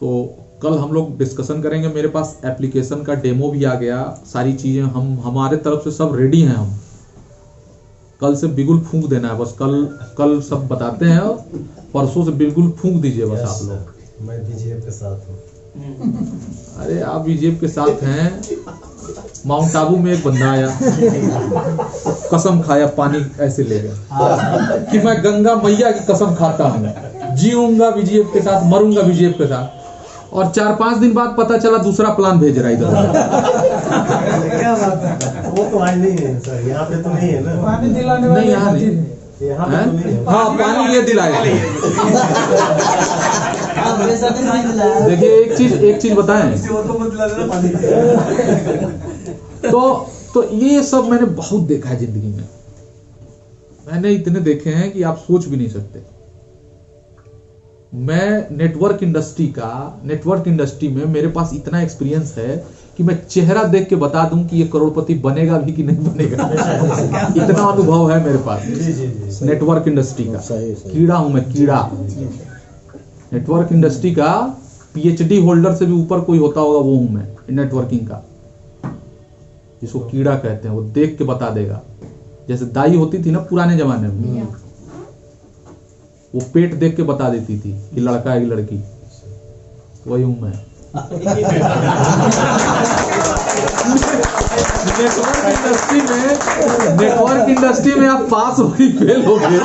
तो कल हम लोग डिस्कशन करेंगे। मेरे पास एप्लीकेशन का डेमो भी आ गया, सारी चीजें हमारे तरफ से सब रेडी हैं। हम कल से बिल्कुल फूंक देना है बस। कल सब बताते हैं और परसों से बिल्कुल फूंक दीजिए बस आप लोग। मैं बीजेपी के साथ हूँ। अरे आप बीजेपी के साथ हैं। माउंट आबू में एक बंदा आया, कसम खाया, पानी ऐसे ले गया कि मैं गंगा मैया की कसम खाता हूँ, जीऊंगा बीजेपी के साथ, मरूंगा बीजेपी के साथ। और 4-5 दिन बाद पता चला दूसरा प्लान भेज रहा इधर। क्या बात है? वो तो आज नहीं है सर, यहाँ पे तो नहीं है ना। पानी दिलाने नहीं, यहाँ नहीं, यहाँ पे तो नहीं है। हाँ पानी ये दिलाया। देखिए एक चीज बताएं, तो ये सब मैंने बहुत देखा है जिंदगी में। मैंने इतने देखे हैं कि आप सोच भी नहीं सकते। मैं नेटवर्क इंडस्ट्री में मेरे पास इतना एक्सपीरियंस है कि मैं चेहरा देख के बता दूं कि ये करोड़पति बनेगा भी कि नहीं बनेगा। इतना अनुभव है मेरे पास नेटवर्क इंडस्ट्री का। कीड़ा हूं मैं, कीड़ा। नेटवर्क इंडस्ट्री का पीएचडी होल्डर से भी ऊपर कोई होता होगा वो हूं मैं, नेटवर्किंग का, जिसको कीड़ा कहते हैं। वो देख के बता देगा। जैसे दाई होती थी ना पुराने जमाने में, वो पेट देख के बता देती थी कि लड़का है कि लड़की। वही हूं मैं। नेटवर्क इंडस्ट्री में आप पास हो कि फेल हो गए,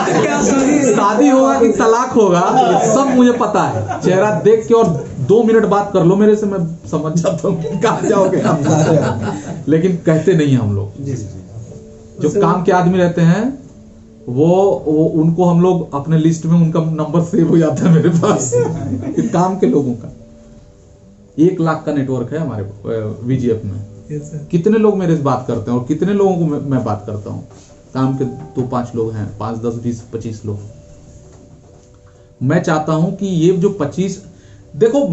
शादी होगा कि तलाक होगा, सब मुझे पता है। चेहरा देख के और 2 मिनट बात कर लो मेरे से, मैं समझ जाता हूँ कहाँ जाओगे आप। लेकिन कहते नहीं हम लोग। जो काम के आदमी रहते हैं वो उनको हम लोग अपने लिस्ट में, उनका नंबर सेव हो जाता है मेरे पास। काम के लोगों का 1 लाख का नेटवर्क है हमारे वीजीएफ में। कितने लोग मेरे से बात करते हैं और कितने लोगों को मैं बात करता हूँ। काम के 2-5 लोग हैं, 5, 10, 20, 25 लोग। मैं चाहता हूं कि ये जो 25, देखो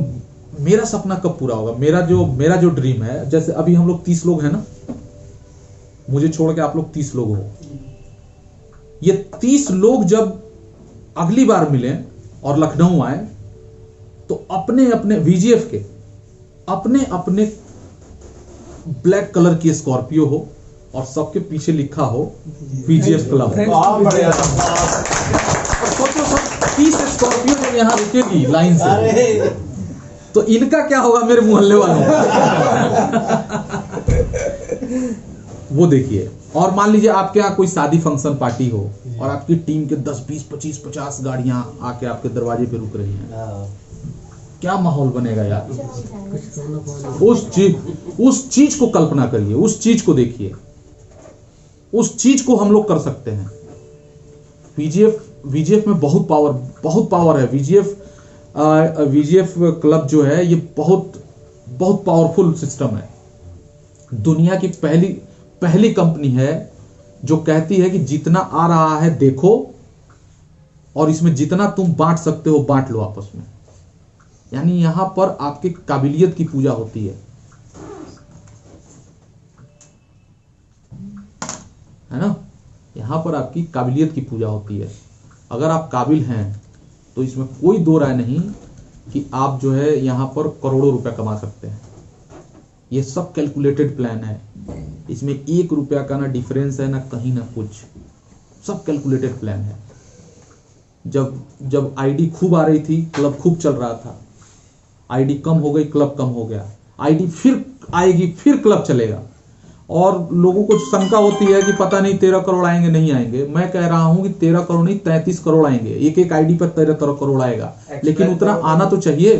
मेरा सपना कब पूरा होगा, मेरा जो ड्रीम है, जैसे अभी हम लोग 30 लोग हैं ना, मुझे छोड़ के आप लोग 30 लोग हो। ये 30 लोग जब अगली बार मिले और लखनऊ आए तो अपने अपने वीजीएफ के अपने ब्लैक कलर की स्कॉर्पियो हो और सबके पीछे लिखा हो वीजीएफ क्लब। सोचो सब 30 स्कॉर्पियो जब यहाँ रुकेगी लाइन से, तो इनका क्या होगा मेरे मोहल्ले वालों वो देखिए। और मान लीजिए आपके यहाँ कोई शादी फंक्शन पार्टी हो और आपकी टीम के 10, 20, 25, 50 गाड़ियां आके आपके दरवाजे पे रुक रही हैं, क्या माहौल बनेगा यार। उस चीज को कल्पना करिए, उस चीज को देखिए, उस चीज को हम लोग कर सकते हैं। वीजीएफ में बहुत पावर है। वीजीएफ क्लब जो है ये बहुत पावरफुल सिस्टम है। दुनिया की पहली कंपनी है जो कहती है कि जितना आ रहा है देखो और इसमें जितना तुम बांट सकते हो बांट लो आपस में। यानी यहां पर आपकी काबिलियत की पूजा होती है ना। यहां पर आपकी काबिलियत की पूजा होती है। अगर आप काबिल हैं तो इसमें कोई दो राय नहीं कि आप जो है यहां पर करोड़ों रुपया कमा सकते हैं। ये सब कैलकुलेटेड प्लान है। इसमें 1 रुपया का ना डिफरेंस है, ना कहीं ना कुछ, सब कैलकुलेटेड प्लान है। जब आईडी खूब आ रही थी, क्लब खूब चल रहा था, आईडी कम हो गई, क्लब कम हो गया, आईडी फिर आएगी, फिर क्लब चलेगा। और लोगों को शंका होती है कि पता नहीं 13 करोड़ आएंगे नहीं आएंगे। मैं कह रहा हूं कि 13 करोड़ नहीं 33 करोड़ आएंगे। एक आईडी पर 13 करोड़ आएगा, लेकिन उतना आना तो चाहिए।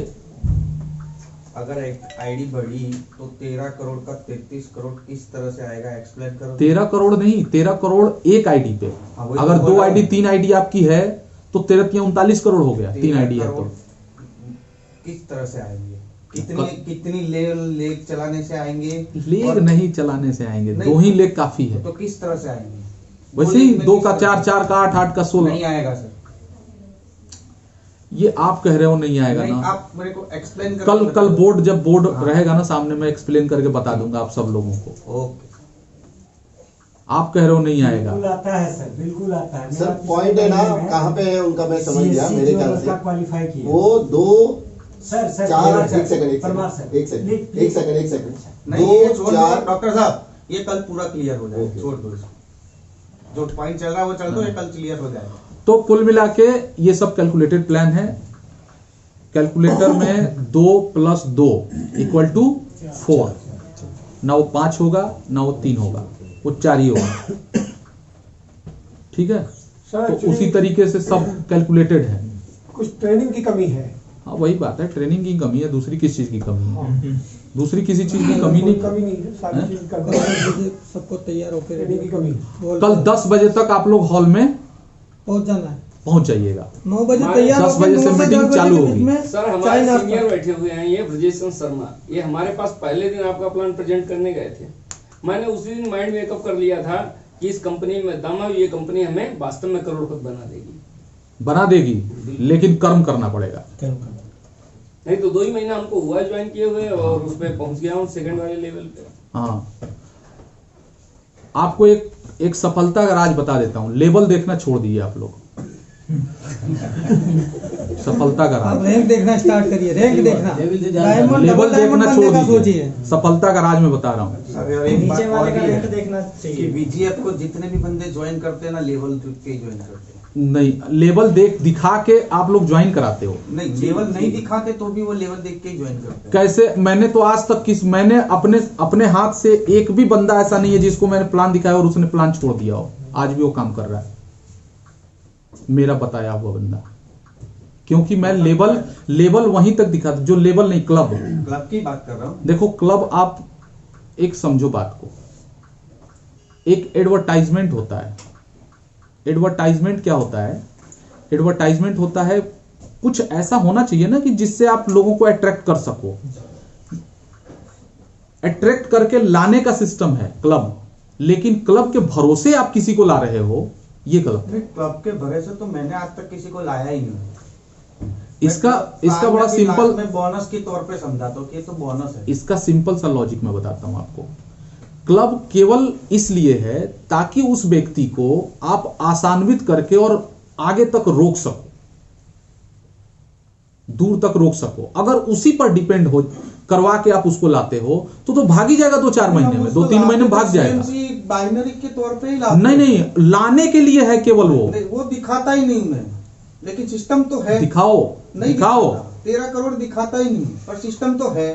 अगर आईडी बढ़ी तो 13 करोड़ का 33 करोड़ किस तरह से आएगा, एक्सप्लेन करो। 13 करोड़ नहीं, 13 करोड़ एक आईडी पे। अगर 2 आईडी 3 आईडी आपकी है तो 39 करोड़ हो गया। 3 आईडी है तो किस तरह से आएंगे? कितनी लेग चलाने से आएंगे? लेग नहीं चलाने से आएंगे, 2 ही लेग काफी है। तो किस तरह से आएंगे? वैसे ही 2 का 4, 4 का 8, 8 का 16 नहीं आएगा सर। ये आप कह रहे हो नहीं आएगा नहीं, ना। आप मेरे को एक्सप्लेन करो। कल बोर्ड जब बोर्ड रहेगा ना सामने, मैं एक्सप्लेन करके बता दूंगा आप सब लोगों को। ओके। आप कह रहे हो नहीं आएगा। बिल्कुल आता है सर, बिल्कुल आता है सर। पॉइंट है ना कहाँ पे है उनका, मैं समझ गया। मेरे ख्याल से क्वालिफाई किया वो 2 सर सर चार परमार सर, एक सेकंड परमार सर। एक सेकंड नहीं ये दो छोड़ दो चार डॉक्टर साहब, ये कल पूरा क्लियर हो जाएगा, ओके। छोड़ दो इसको। जो पॉइंट चल रहा है वो चल दो, ये कल क्लियर हो जाएगा। तो कुल मिला के ये सब कैलकुलेटेड प्लान है। कैलकुलेटर में 2 + 2 = 4, ना वो 5 होगा ना वो 3 होगा, वो 4 ही होगा। ठीक है, सर, तो actually- उसी तरीके से सब कैलकुलेटेड है। कुछ ट्रेनिंग की कमी है। हाँ वही बात है, ट्रेनिंग की कमी है, दूसरी किस चीज की कमी है? हाँ। दूसरी किसी चीज की कमी नहीं। कमी नहीं है, सारी हैं? चीज कर सबको तैयार होकर ट्रेनिंग की कमी है। कल 10 बजे तक आप लोग हॉल में पहुंच जाना है। पहुंच जाइएगा। 9 बजे हमारे तैयार 10 होकर बजे से 9 मीटिंग 10 चालू बजे के होगी। बीच में सर चाय हमारे नाश्ता। सीनियर बैठे हुए हैं, ये ब्रजेश चंद्र शर्मा, ये हमारे पास पहले दिन आपका प्लान प्रेजेंट करने गए थे। मैंने उसी दिन माइंड मेकअप कर लिया था कि इस कंपनी में दम है, ये कंपनी हमें वास्तव में करोड़पति बना देगी, लेकिन कर्म करना पड़ेगा। नहीं तो 2 ही महीना हमको हुआ ज्वाइन किए हुए और उसमें पहुंच गया हूँ सेकंड वाले लेवल पे। हाँ, आपको एक सफलता का राज बता देता हूँ। लेवल देखना छोड़ दीजिए आप लोग। सफलता का आप राज, रैंक देखना स्टार्ट करिए, रैंक देखना। डायमंड लेवल डबल डायमंड देखना बनने छोड़ का दीजिए। सोचिए। सफलता का राज मैं बता रहा हूँ। सर यार एक बात और भी है देखना कि बीजीएफ को जितने भी बंदे ज्वाइन करते हैं ना, लेवल के ज्वाइन करते हैं। नहीं, लेवल दिखा के आप लोग ज्वाइन कराते हो। नहीं, लेवल नहीं दिखाते तो भी वो लेवल देख के ज्वाइन करते हैं। कैसे? मैंने तो आज तक मैंने अपने हाथ से एक भी बंदा ऐसा नहीं है जिसको मैंने प्लान दिखाया और उसने प्लान छोड़ दिया हो। आज भी वो काम कर रहा है, मेरा बताया हुआ बंदा। क्योंकि मैं लेवल वहीं तक दिखाता, जो लेवल नहीं, क्लब की बात कर रहा हूँ। देखो क्लब, आप एक समझो बात को, एक एडवर्टाइजमेंट होता है। एडवर्टाइजमेंट क्या होता है? एडवर्टाइजमेंट होता है कुछ ऐसा होना चाहिए ना कि जिससे आप लोगों को अट्रैक्ट कर सको। अट्रैक्ट करके लाने का सिस्टम है क्लब, लेकिन क्लब के भरोसे आप किसी को ला रहे हो, ये गलत है। क्लब के भरोसे तो मैंने आज तक किसी को लाया ही नहीं। इसका बड़ा सिंपल, मैं बोनस के तौर पे समझाता हूँ कि ये तो बोनस है। इसका सिंपल सा लॉजिक मैं बताता हूं आपको। क्लब केवल इसलिए है ताकि उस व्यक्ति को आप आसान्वित करके और आगे तक रोक सको, दूर तक रोक सको। अगर उसी पर डिपेंड हो करवा के आप उसको लाते हो तो भाग ही जाएगा 2-4 महीने में, 2-3 महीने में भाग जाएगा। बाइनरी के तौर पे ही लाते नहीं, लाने के लिए है केवल वो दिखाता ही नहीं मैं, लेकिन सिस्टम तो है। दिखाओ, नहीं दिखाओ। 13 करोड़ दिखाता ही नहीं, पर सिस्टम तो है।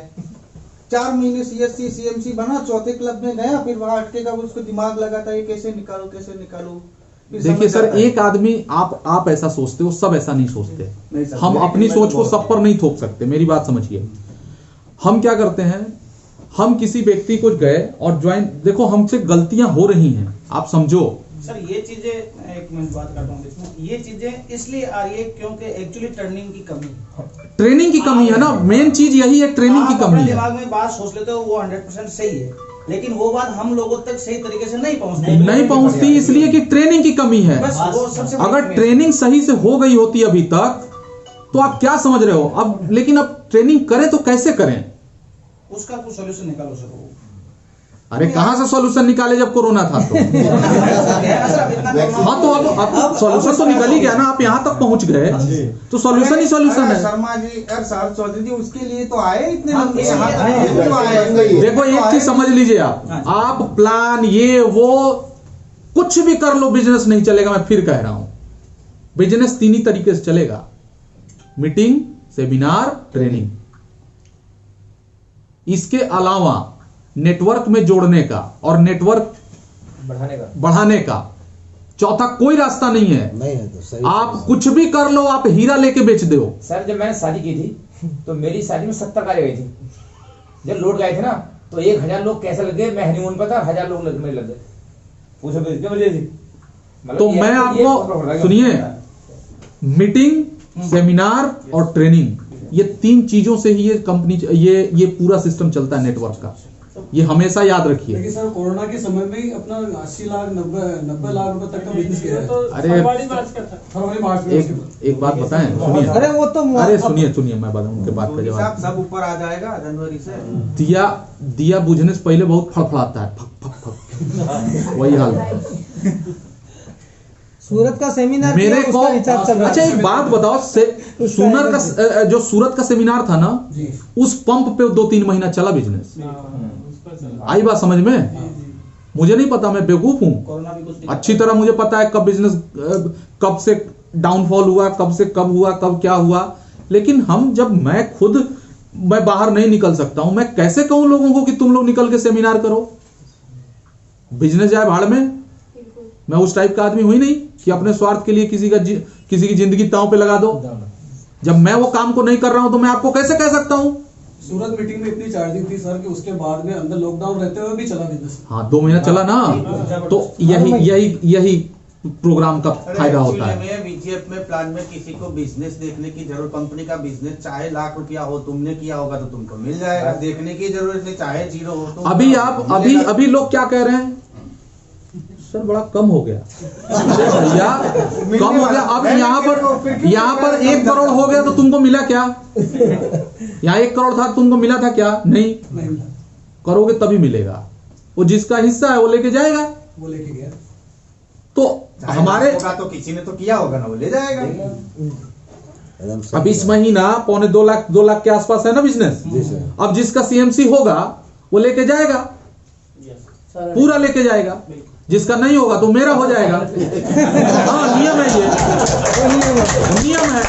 4 महीने सीएससी सीएमसी बना, चौथे क्लब में गया, फिर वहां अटकेगा, उसको दिमाग लगाता है कैसे निकालो कैसे निकालो। देखिए सर, एक आदमी, आप ऐसा सोचते हो, सब ऐसा नहीं सोचते। नहीं सर, हम अपनी मैं सोच तो को सब पर नहीं थोप सकते, मेरी बात समझिए। हम क्या करते हैं, हम किसी व्यक्ति को गए और ज्वाइन, देखो हमसे गलतियां हो रही हैं, आप समझो। सर ये चीजें, एक मिनट बात करता हूँ इसमें, ये चीजें इसलिए आ रही है क्योंकि एक्चुअली ट्रेनिंग की कमी है। ट्रेनिंग की कमी है ना, मेन चीज यही है, ट्रेनिंग की आप कमी अपने है। दिमाग में बात सोच लेते हो वो 100% सही है, लेकिन वो बात हम लोगों तक सही तरीके से नहीं पहुंचती इसलिए कि ट्रेनिंग की कमी है। बस वो सबसे बड़ी अगर कमी है। ट्रेनिंग सही से हो गई होती अभी तक तो आप क्या समझ रहे हो अब, लेकिन अब ट्रेनिंग करें तो कैसे करें? उसका कुछ सोल्यूशन निकालो सर। अरे कहां से सॉल्यूशन निकाले जब कोरोना था तो? हाँ तो अब सॉल्यूशन तो निकल ही गया ना, आप यहाँ तक पहुंच गए तो सॉल्यूशन ही सॉल्यूशन है। शर्मा जी और सर चौधरी जी उसके लिए तो आए इतने हाँ, लंबे इसलिए यहाँ आए। तक क्यों आए? देखो एक चीज समझ लीजिए, आप प्लान ये वो कुछ भी कर लो, बिजनेस नहीं चलेगा। मैं फिर कह रहा हूं, बिजनेस 3 ही तरीके से चलेगा: मीटिंग, सेमिनार, ट्रेनिंग। इसके अलावा नेटवर्क में जोड़ने का और नेटवर्क बढ़ाने का चौथा कोई रास्ता नहीं है। नहीं है तो सही। आप कुछ भी कर लो, आप हीरा लेके बेच दो। सर जब मैंने शादी की थी तो मेरी शादी में 70 कार्य गई थी। जब लोट गए थे ना तो 1000 लोग कैसे लग गए, मैं हनीमून पर था, 1000 लोग मेरे लग गए। पूछो तो इतनी वजह थी। तो मैं आपको सुनिए, मीटिंग, सेमिनार और ट्रेनिंग, ये 3 चीजों से ही ये कंपनी, ये पूरा सिस्टम चलता है नेटवर्क का। ये हमेशा याद रखिए। लेकिन सर कोरोना के समय में ही अपना 80 लाख 90 लाख रुपए तक का बिजनेस किया है। अरे फरवरी मार्च में एक बात बताएं, सुनिए। अरे वो तो अरे सुनिए मैं बताऊं उनके बात का साहब जवाब। सब ऊपर आ जाएगा जनवरी से। दिया बुझने से पहले बहुत फड़फड़ाता है, फक फक फक, वही हाल है। सूरत का सेमिनार मेरे किया, को उसका रिचार्ज चल रहा अच्छा है। एक बात बताओ, सूरत का जो सूरत का सेमिनार था ना, जी उस पंप पे 2-3 महीना चला बिजनेस। आई बात समझ में? मुझे नहीं पता, मैं बेवकूफ हूँ। कोरोना भी कुछ अच्छी तरह मुझे पता है कब बिजनेस कब से डाउनफॉल हुआ, कब से कब हुआ, कब क्या हुआ। लेकिन मैं बाहर नहीं निकल सकता हूं, मैं कैसे कहूं लोगों को कि तुम लोग निकल के सेमिनार करो? बिजनेस जाए भाड़ में। मैं उस टाइप का आदमी हुई नहीं कि अपने स्वार्थ के लिए किसी की जिंदगी ताव पे लगा दो। जब मैं वो काम को नहीं कर रहा हूं तो मैं आपको कैसे कह सकता हूं? सूरत मीटिंग में इतनी चार्जिंग थी सर कि उसके बाद में अंदर लॉकडाउन रहते हुए भी चला बिजनेस। हाँ 2 महीना चला ना, तो यही प्रोग्राम का फायदा होता है। बीजीएफ में प्लान में किसी को बिजनेस देखने की जरूरत, कंपनी का बिजनेस चाहे लाख रुपया हो, तुमने किया होगा तो तुमको मिल जाएगा, देखने की जरूरत नहीं, चाहे जीरो हो तो अभी लोग क्या कह रहे हैं, सर बड़ा कम हो गया। भैया कम हो गया, अब यहाँ पर 1 करोड़ हो गया तो तुमको मिला क्या? यहाँ 1 करोड़ था, तुमको मिला था क्या? नहीं करोगे तभी मिलेगा। वो जिसका हिस्सा है वो लेके जाएगा, वो लेके गया। तो हमारे तो किसी ने तो किया होगा ना, वो ले जाएगा। अब इस महीना 2.25 लाख के आसपास है ना बिजनेस। अब जिसका सीएमसी होगा वो लेके जाएगा, पूरा लेके जाएगा। जिसका नहीं होगा तो मेरा हो जाएगा। हाँ नियम है, ये नियम है।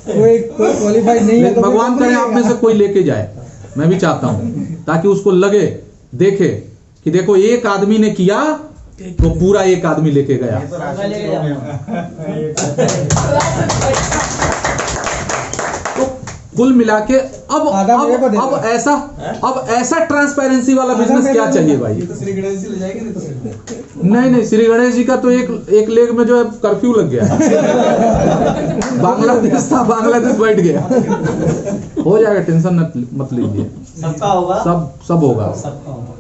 कोई क्वालिफाइड नहीं है तो भगवान करे आप में से कोई लेके जाए, मैं भी चाहता हूं, ताकि उसको लगे, देखे कि देखो एक आदमी ने किया तो पूरा एक आदमी लेके गया। तो कुल मिला के अब ऐसा ट्रांसपेरेंसी वाला बिजनेस क्या चाहिए भाई? तो श्री गणेश जी ले जाएंगे, नहीं तो श्री नहीं श्री गणेश जी का तो एक लेग में जो है कर्फ्यू लग गया। बांग्लादेश था, बांग्लादेश बैठ गया। हो जाएगा, टेंशन मत लीजिए, सबका होगा, सब होगा। सबका होगा।